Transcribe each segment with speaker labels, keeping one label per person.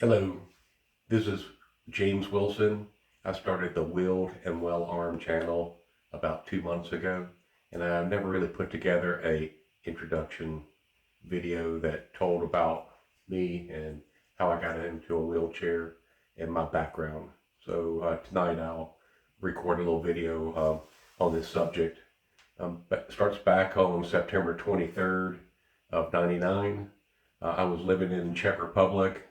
Speaker 1: Hello, this is James Wilson. I started the Willed and Well Armed channel about 2 months ago, and I never really put together a introduction video that told about me and how I got into a wheelchair and my background. So tonight I'll record a little video on this subject. It starts back on September 23rd of 99. I was living in Czech Republic.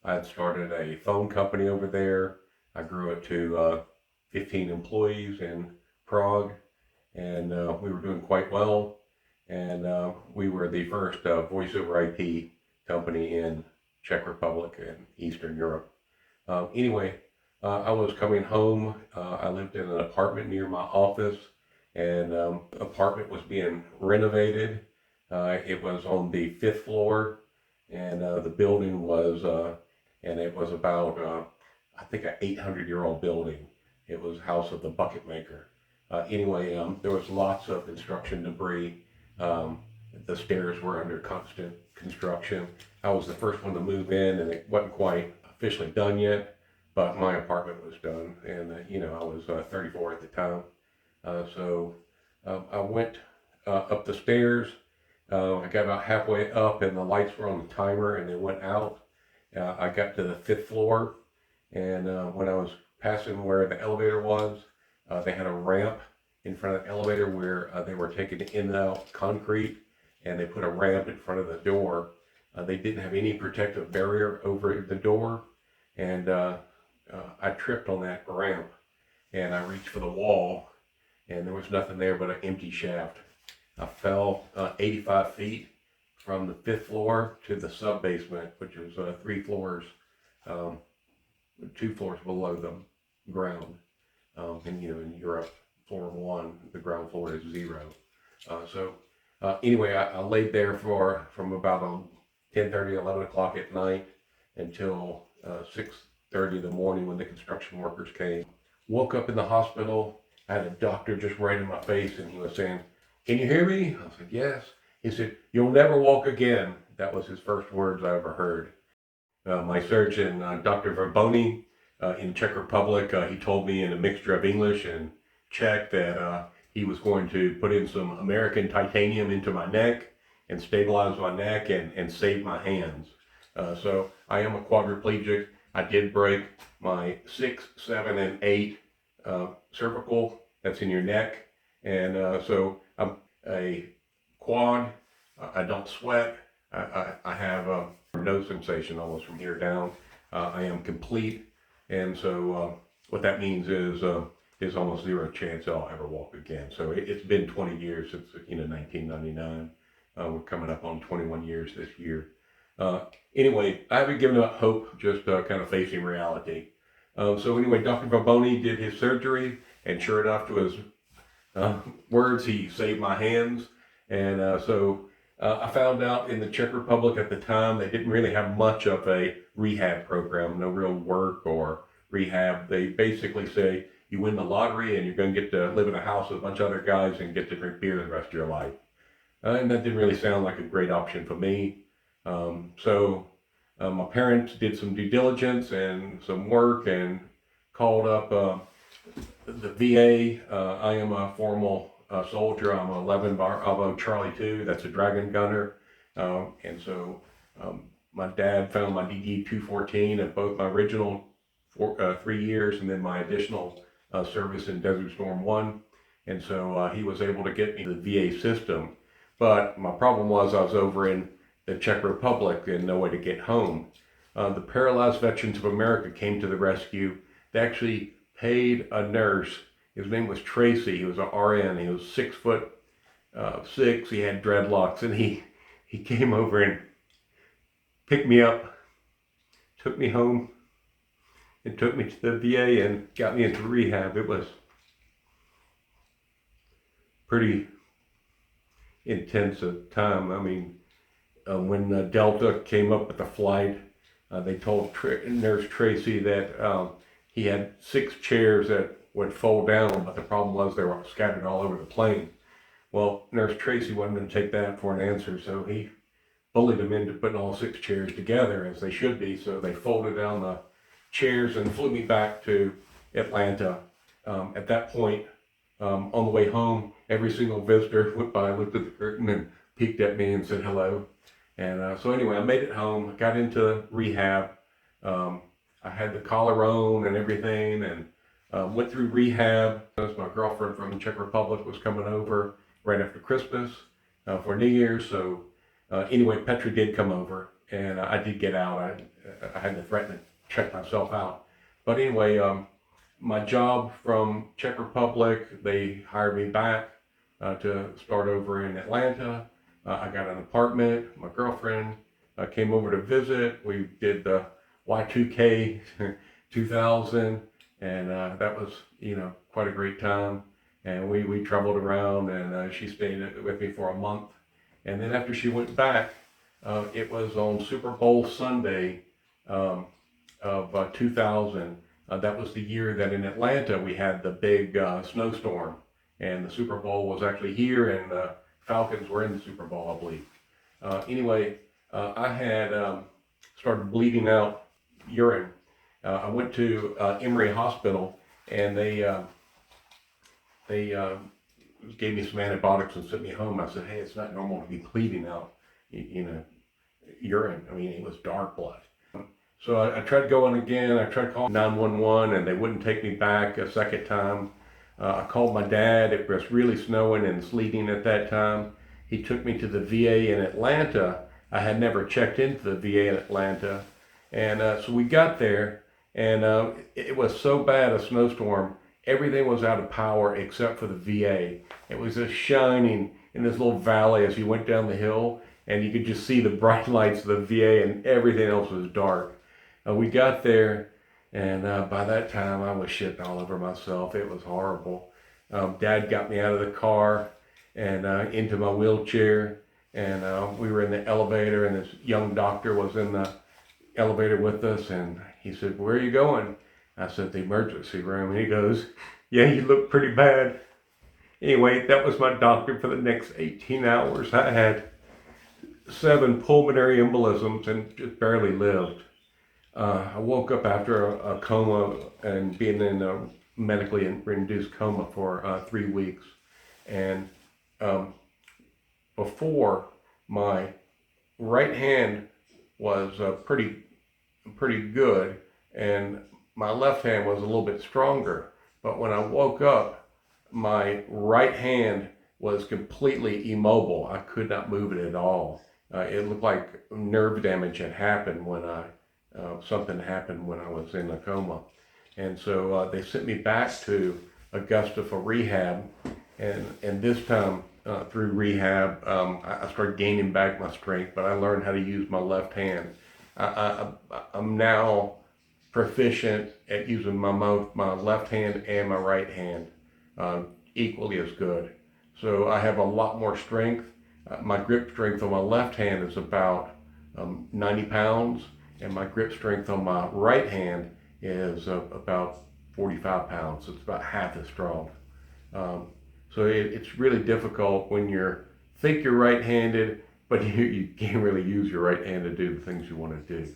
Speaker 1: I had started a phone company over there. I grew it to 15 employees in Prague, and we were doing quite well. And we were the first voice over IP company in Czech Republic and Eastern Europe. I was coming home. I lived in an apartment near my office, and the apartment was being renovated. It was on the fifth floor, and the building was and it was about, I think, an 800-year-old building. It was House of the Bucket Maker. There was lots of construction debris. The stairs were under constant construction. I was the first one to move in, and it wasn't quite officially done yet, but my apartment was done, and I was 34 at the time. I went up the stairs. I got about halfway up, and the lights were on the timer, and they went out. I got to the fifth floor, and when I was passing where the elevator was, they had a ramp in front of the elevator where they were taking in and out concrete, and they put a ramp in front of the door. They didn't have any protective barrier over the door, and I tripped on that ramp, and I reached for the wall, and there was nothing there but an empty shaft. I fell 85 feet from the fifth floor to the sub basement, which was 3 floors, 2 floors below the ground. In Europe, floor 1, the ground floor is 0. I laid there from about 10:30, 11 o'clock at night until 6:30 in the morning when the construction workers came. Woke up in the hospital. I had a doctor just right in my face, and he was saying, "Can you hear me?" I said, "Yes." He said, "You'll never walk again." That was his first words I ever heard. My surgeon, Dr. Verboni, in Czech Republic, he told me in a mixture of English and Czech that he was going to put in some American titanium into my neck and stabilize my neck and save my hands. So I am a quadriplegic. I did break my 6, 7, and 8 cervical, that's in your neck. And so I'm a quad. I don't sweat. I have no sensation almost from here down. I am complete, and so what that means is almost zero chance I'll ever walk again. So it's been 20 years since 1999. We're coming up on 21 years this year. I haven't given up hope, just kind of facing reality. Dr. Baboni did his surgery, and sure enough, to his words, he saved my hands. And I found out in the Czech Republic at the time, they didn't really have much of a rehab program, no real work or rehab. They basically say you win the lottery and you're going to get to live in a house with a bunch of other guys and get to drink beer the rest of your life. And that didn't really sound like a great option for me. My parents did some due diligence and some work and called up the VA. I am a formal soldier. I'm 11 Bravo Charlie 2. That's a dragon gunner. My dad found my DD 214 of both my original 3 years and then my additional service in Desert Storm 1. And so he was able to get me the VA system. But my problem was I was over in the Czech Republic and no way to get home. The Paralyzed Veterans of America came to the rescue. They actually paid a nurse. His name was Tracy. He was an RN. He was 6'6". He had dreadlocks, and he came over and picked me up, took me home, and took me to the VA and got me into rehab. It was pretty intense at the time. I mean, when Delta came up with the flight, they told Nurse Tracy that he had 6 chairs that would fold down, but the problem was they were scattered all over the plane. Well, Nurse Tracy wasn't going to take that for an answer, so he bullied them into putting all 6 chairs together as they should be. So they folded down the chairs and flew me back to Atlanta. At that point, on the way home, every single visitor went by, looked at the curtain, and peeked at me and said hello. And so anyway, I made it home, got into rehab. I had the collar on and everything, and went through rehab. As my girlfriend from the Czech Republic was coming over right after Christmas for New Year's. So anyway, Petra did come over, and I did get out. I had to threaten to check myself out. But anyway, my job from Czech Republic, they hired me back to start over in Atlanta. I got an apartment. My girlfriend came over to visit. We did the Y2K 2000, and that was, quite a great time. And we traveled around, and she stayed with me for a month. And then after she went back, it was on Super Bowl Sunday of 2000. That was the year that in Atlanta we had the big snowstorm, and the Super Bowl was actually here, and the Falcons were in the Super Bowl, I believe. Anyway, I had started bleeding out urine. I went to Emory Hospital, and they gave me some antibiotics and sent me home. I said, hey, it's not normal to be bleeding out, urine. I mean, it was dark blood. So I tried going again. I tried calling 911, and they wouldn't take me back a second time. I called my dad. It was really snowing and sleeting at that time. He took me to the VA in Atlanta. I had never checked into the VA in Atlanta. And so we got there, and it was so bad, a snowstorm. Everything was out of power except for the VA. It was just shining in this little valley as you went down the hill, and you could just see the bright lights of the VA, and everything else was dark. We got there, and by that time I was shitting all over myself. It was horrible. Dad got me out of the car and into my wheelchair, and we were in the elevator, and this young doctor was in the elevator with us, and he said, where are you going? I said, the emergency room. And he goes, yeah, you look pretty bad. Anyway, that was my doctor for the next 18 hours. I had 7 pulmonary embolisms and just barely lived. I woke up after a coma and being in a medically induced coma for 3 weeks. And before, my right hand was pretty good, and my left hand was a little bit stronger. But when I woke up, my right hand was completely immobile. I could not move it at all. It looked like nerve damage had happened when something happened when I was in a coma. And so they sent me back to Augusta for rehab. And this time through rehab, I started gaining back my strength, but I learned how to use my left hand. I'm now proficient at using my left hand and my right hand equally as good. So I have a lot more strength. My grip strength on my left hand is about 90 pounds, and my grip strength on my right hand is about 45 pounds. So it's about half as strong. So it's really difficult when think you're right-handed, but you can't really use your right hand to do the things you want to do.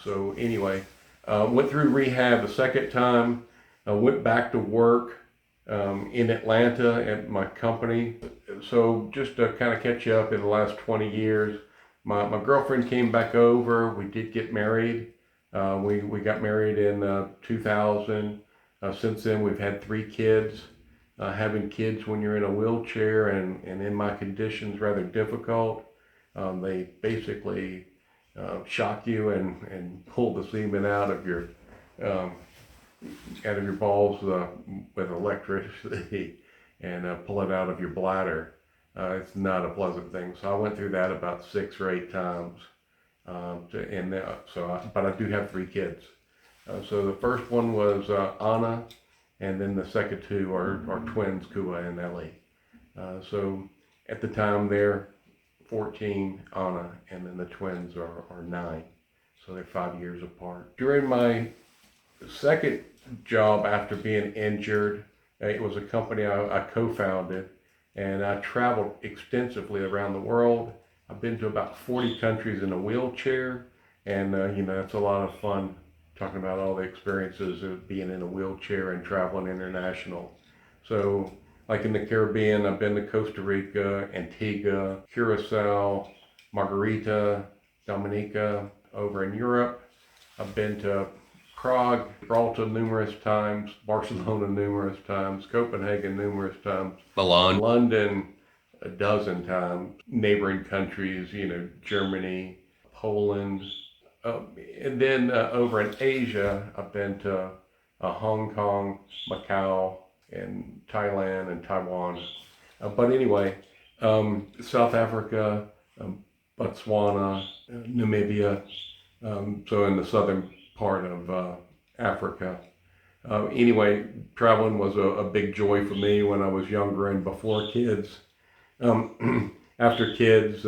Speaker 1: So anyway, went through rehab a second time. Went back to work in Atlanta at my company. So just to kind of catch you up, in the last 20 years, my girlfriend came back over. We did get married. We got married in 2000. Since then, we've had 3 kids. Having kids when you're in a wheelchair and in my conditions rather difficult. They basically shock you and pull the semen out of your balls with electricity and pull it out of your bladder. It's not a pleasant thing. So I went through that about 6 or 8 times. But I do have 3 kids. So the first one was Anna, and then the second 2 are twins, Kua and Ellie. So at the time they're 14, Anna, and then the twins are 9. So they're 5 years apart. During my second job after being injured, it was a company I co-founded, and I traveled extensively around the world. I've been to about 40 countries in a wheelchair, and it's a lot of fun talking about all the experiences of being in a wheelchair and traveling international. So, like in the Caribbean, I've been to Costa Rica, Antigua, Curacao, Margarita, Dominica. Over in Europe, I've been to Prague, Gibraltar numerous times, Barcelona numerous times, Copenhagen numerous times,
Speaker 2: Milan.
Speaker 1: London a dozen times, neighboring countries, Germany, Poland. And then over in Asia, I've been to Hong Kong, Macau, and Thailand and Taiwan. But anyway, South Africa, Botswana, Namibia, so in the southern part of Africa. Anyway, traveling was a big joy for me when I was younger and before kids. After kids,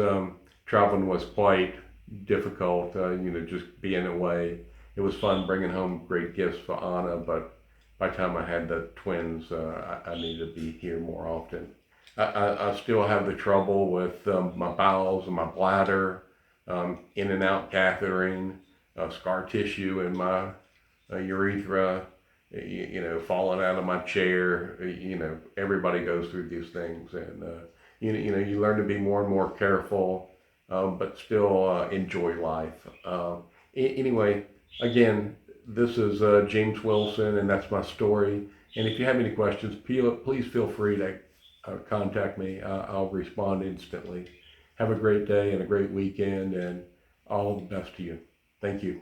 Speaker 1: traveling was quite difficult, just being away. It was fun bringing home great gifts for Anna, but by the time I had the twins, I needed to be here more often. I still have the trouble with my bowels and my bladder, in and out cathering, scar tissue in my urethra, falling out of my chair. Everybody goes through these things, and you learn to be more and more careful, but still enjoy life. Anyway, again, this is James Wilson, and that's my story. And if you have any questions, please feel free to contact me. I'll respond instantly. Have a great day and a great weekend, and all the best to you. Thank you.